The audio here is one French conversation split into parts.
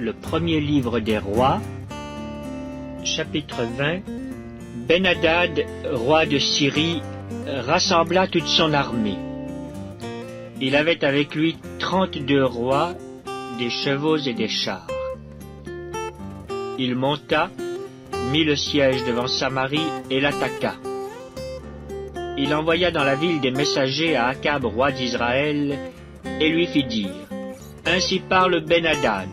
Le premier livre des rois, chapitre 20. Ben-Hadad, roi de Syrie, rassembla toute son armée. Il avait avec lui 32 rois, des chevaux et des chars. Il monta, mit le siège devant Samarie et l'attaqua. Il envoya dans la ville des messagers à Akab, roi d'Israël, et lui fit dire: Ainsi parle Ben-Hadad.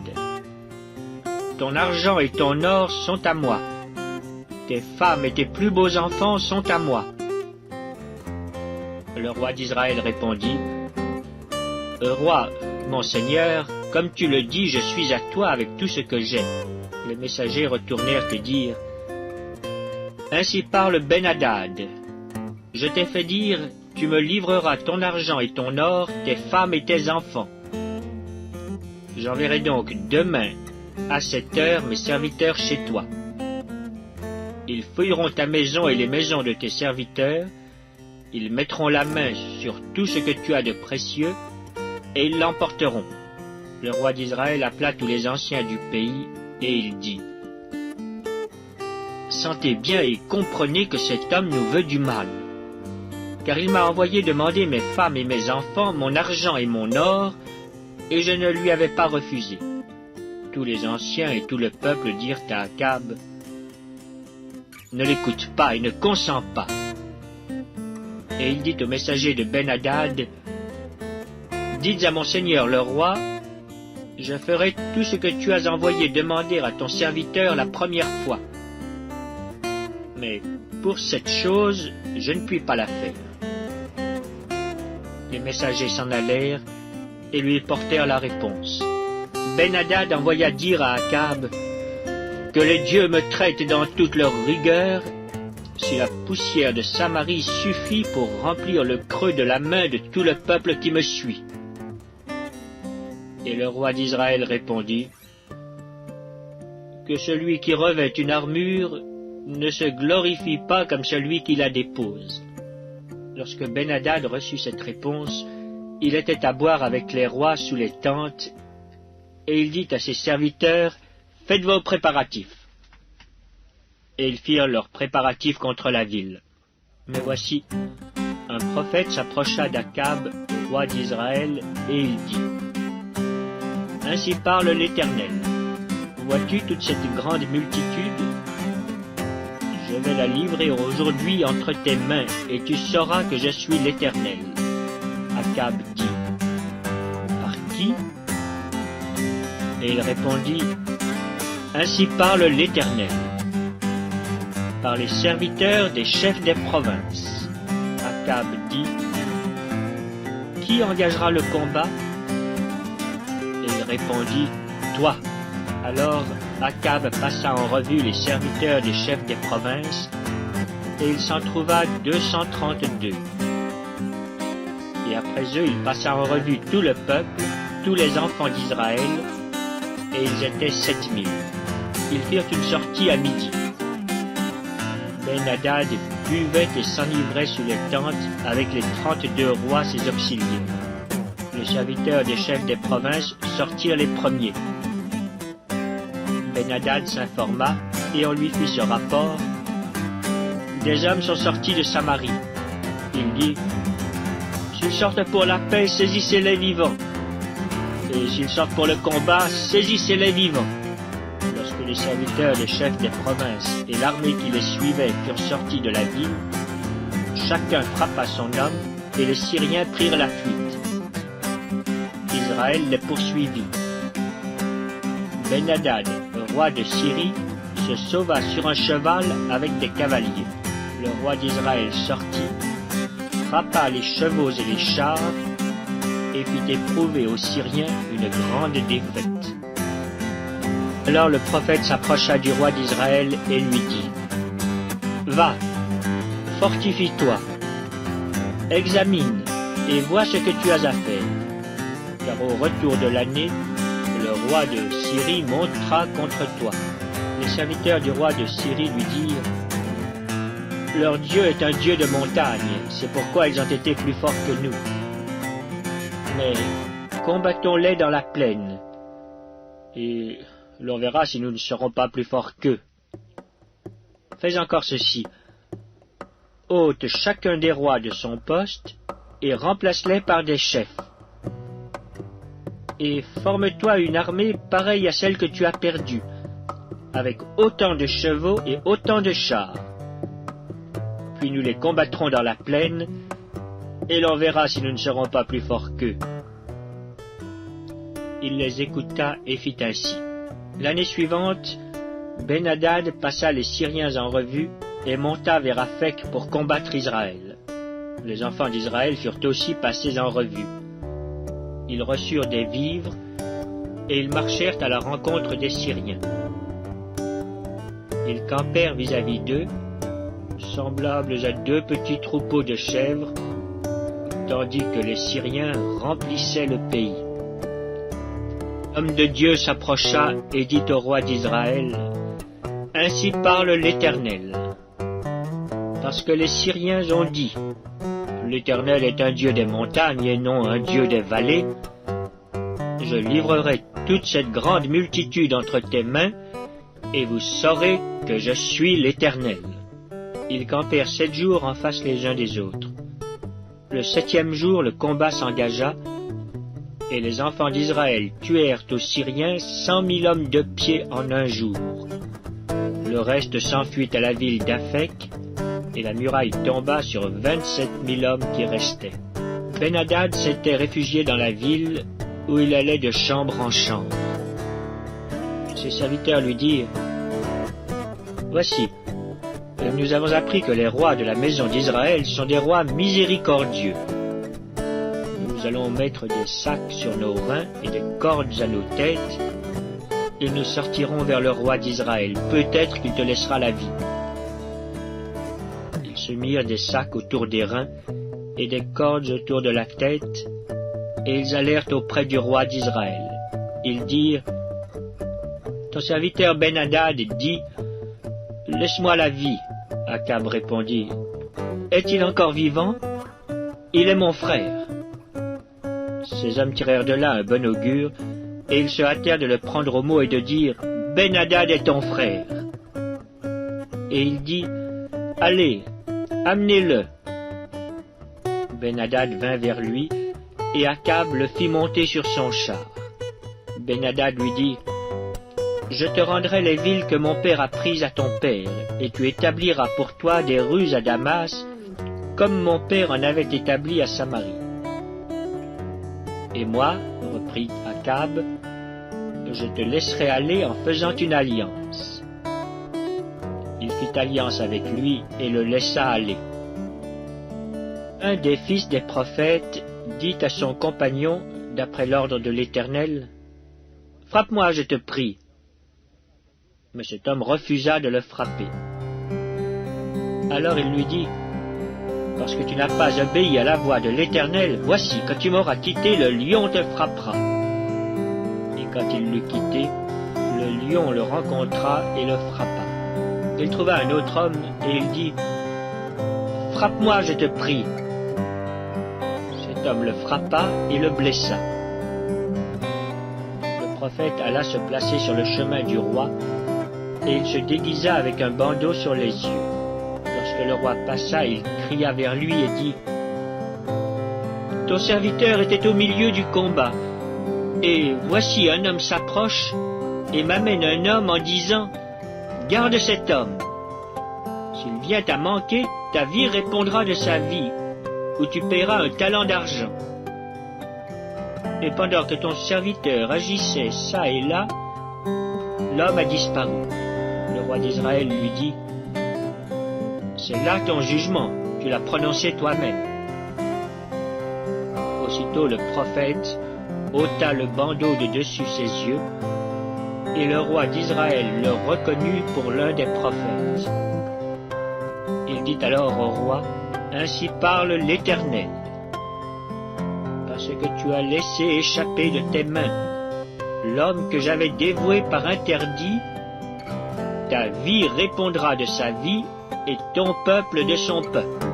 Ton argent et ton or sont à moi. Tes femmes et tes plus beaux enfants sont à moi. Le roi d'Israël répondit: Roi, mon seigneur, comme tu le dis, je suis à toi avec tout ce que j'ai. Les messagers retournèrent et dirent: Ainsi parle Ben-Hadad. Je t'ai fait dire, tu me livreras ton argent et ton or, tes femmes et tes enfants. J'enverrai donc demain, à cette heure, mes serviteurs chez toi. Ils fouilleront ta maison et les maisons de tes serviteurs, ils mettront la main sur tout ce que tu as de précieux, et ils l'emporteront. Le roi d'Israël appela tous les anciens du pays, et il dit: Sentez bien et comprenez que cet homme nous veut du mal. Car il m'a envoyé demander mes femmes et mes enfants, mon argent et mon or, et je ne lui avais pas refusé. Tous les anciens et tout le peuple dirent à Akab: Ne l'écoute pas et ne consens pas. Et il dit au messager de Ben-Hadad: Dites à mon seigneur le roi, je ferai tout ce que tu as envoyé demander à ton serviteur la première fois. Mais pour cette chose, je ne puis pas la faire. Les messagers s'en allèrent et lui portèrent la réponse. Ben-Hadad envoya dire à Akab: Que les dieux me traitent dans toute leur rigueur, si la poussière de Samarie suffit pour remplir le creux de la main de tout le peuple qui me suit. Et le roi d'Israël répondit: Que celui qui revêt une armure ne se glorifie pas comme celui qui la dépose. Lorsque Ben-Hadad reçut cette réponse, il était à boire avec les rois sous les tentes, et il dit à ses serviteurs: Faites vos préparatifs. Et ils firent leurs préparatifs contre la ville. Mais voici, un prophète s'approcha d'Akab, roi d'Israël, et il dit: Ainsi parle l'Éternel. Vois-tu toute cette grande multitude? Je vais la livrer aujourd'hui entre tes mains, et tu sauras que je suis l'Éternel. Akab dit: Par qui? Et il répondit: Ainsi parle l'Éternel. Par les serviteurs des chefs des provinces. Akab dit: Qui engagera le combat? Et il répondit: Toi. Alors Akab passa en revue les serviteurs des chefs des provinces, et il s'en trouva 232. Et après eux, il passa en revue tout le peuple, tous les enfants d'Israël, et ils étaient 7000. Ils firent une sortie à midi. Ben-Hadad buvait et s'enivrait sous les tentes avec les 32 rois ses auxiliaires. Les serviteurs des chefs des provinces sortirent les premiers. Ben-Hadad s'informa, et on lui fit ce rapport: Des hommes sont sortis de Samarie. Il dit: S'ils sortent pour la paix, saisissez-les vivants. Et s'ils sortent pour le combat, saisissez-les vivants. Lorsque les serviteurs des chefs des provinces et l'armée qui les suivait furent sortis de la ville, chacun frappa son homme, et les Syriens prirent la fuite. Israël les poursuivit. Ben-Hadad, roi de Syrie, se sauva sur un cheval avec des cavaliers. Le roi d'Israël sortit, frappa les chevaux et les chars, et fit éprouver aux Syriens une grande défaite. Alors le prophète s'approcha du roi d'Israël et lui dit: Va, fortifie-toi, examine et vois ce que tu as à faire, car au retour de l'année, le roi de Syrie montera contre toi. Les serviteurs du roi de Syrie lui dirent: Leur Dieu est un Dieu de montagne, c'est pourquoi ils ont été plus forts que nous. Mais combattons-les dans la plaine. Et L'on verra si nous ne serons pas plus forts qu'eux. Fais encore ceci. Ôte chacun des rois de son poste et remplace-les par des chefs. Et forme-toi une armée pareille à celle que tu as perdue, avec autant de chevaux et autant de chars. Puis nous les combattrons dans la plaine, et l'on verra si nous ne serons pas plus forts qu'eux. Il les écouta et fit ainsi. L'année suivante, Ben-Hadad passa les Syriens en revue et monta vers Aphek pour combattre Israël. Les enfants d'Israël furent aussi passés en revue. Ils reçurent des vivres et ils marchèrent à la rencontre des Syriens. Ils campèrent vis-à-vis d'eux, semblables à deux petits troupeaux de chèvres, tandis que les Syriens remplissaient le pays. L'homme de Dieu s'approcha et dit au roi d'Israël, « Ainsi parle l'Éternel. Parce que les Syriens ont dit, « L'Éternel est un Dieu des montagnes et non un Dieu des vallées. » Je livrerai toute cette grande multitude entre tes mains, et vous saurez que je suis l'Éternel. Ils campèrent 7 jours en face les uns des autres. Le 7e jour, le combat s'engagea, et les enfants d'Israël tuèrent aux Syriens 100 000 hommes de pied en un jour. Le reste s'enfuit à la ville d'Aphek, et la muraille tomba sur 27 000 hommes qui restaient. Ben-Hadad s'était réfugié dans la ville, où il allait de chambre en chambre. Ses serviteurs lui dirent, « Voici, nous avons appris que les rois de la maison d'Israël sont des rois miséricordieux. Nous allons mettre des sacs sur nos reins et des cordes à nos têtes, et nous sortirons vers le roi d'Israël. Peut-être qu'il te laissera la vie. » Ils se mirent des sacs autour des reins et des cordes autour de la tête, et ils allèrent auprès du roi d'Israël. Ils dirent, « Ton serviteur Ben-Hadad dit, « Laisse-moi la vie. » Akab répondit, « Est-il encore vivant? Il est mon frère. » Ces hommes tirèrent de là un bon augure, et ils se hâtèrent de le prendre au mot et de dire, « Ben-Hadad est ton frère. » Et il dit, « Allez, amenez-le. » Ben-Hadad vint vers lui, et Akab le fit monter sur son char. Ben-Hadad lui dit, « Je te rendrai les villes que mon père a prises à ton père, et tu établiras pour toi des rues à Damas, comme mon père en avait établi à Samarie. Et moi, reprit Akab, je te laisserai aller en faisant une alliance. » Il fit alliance avec lui et le laissa aller. Un des fils des prophètes dit à son compagnon, d'après l'ordre de l'Éternel, « Frappe-moi, je te prie. » Mais cet homme refusa de le frapper. Alors il lui dit, « Parce que tu n'as pas obéi à la voix de l'Éternel, voici, quand tu m'auras quitté, le lion te frappera. » Et quand il l'eut quitté, le lion le rencontra et le frappa. Il trouva un autre homme et il dit, « Frappe-moi, je te prie. » Cet homme le frappa et le blessa. Le prophète alla se placer sur le chemin du roi, et il se déguisa avec un bandeau sur les yeux. Lorsque le roi passa, il cria vers lui et dit, « Ton serviteur était au milieu du combat, et voici un homme s'approche et m'amène un homme en disant, « Garde cet homme. S'il vient à manquer, ta vie répondra de sa vie, ou tu paieras un talent d'argent. » Et pendant que ton serviteur agissait çà et là, l'homme a disparu. Le roi d'Israël lui dit, « C'est là ton jugement, tu l'as prononcé toi-même. » Aussitôt le prophète ôta le bandeau de dessus ses yeux, et le roi d'Israël le reconnut pour l'un des prophètes. Il dit alors au roi, « Ainsi parle l'Éternel. Parce que tu as laissé échapper de tes mains l'homme que j'avais dévoué par interdit, ta vie répondra de sa vie et ton peuple de son peuple. »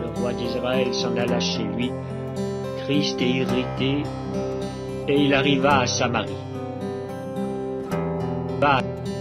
Le roi d'Israël s'en alla chez lui, triste et irrité, et il arriva à Samarie. Baal.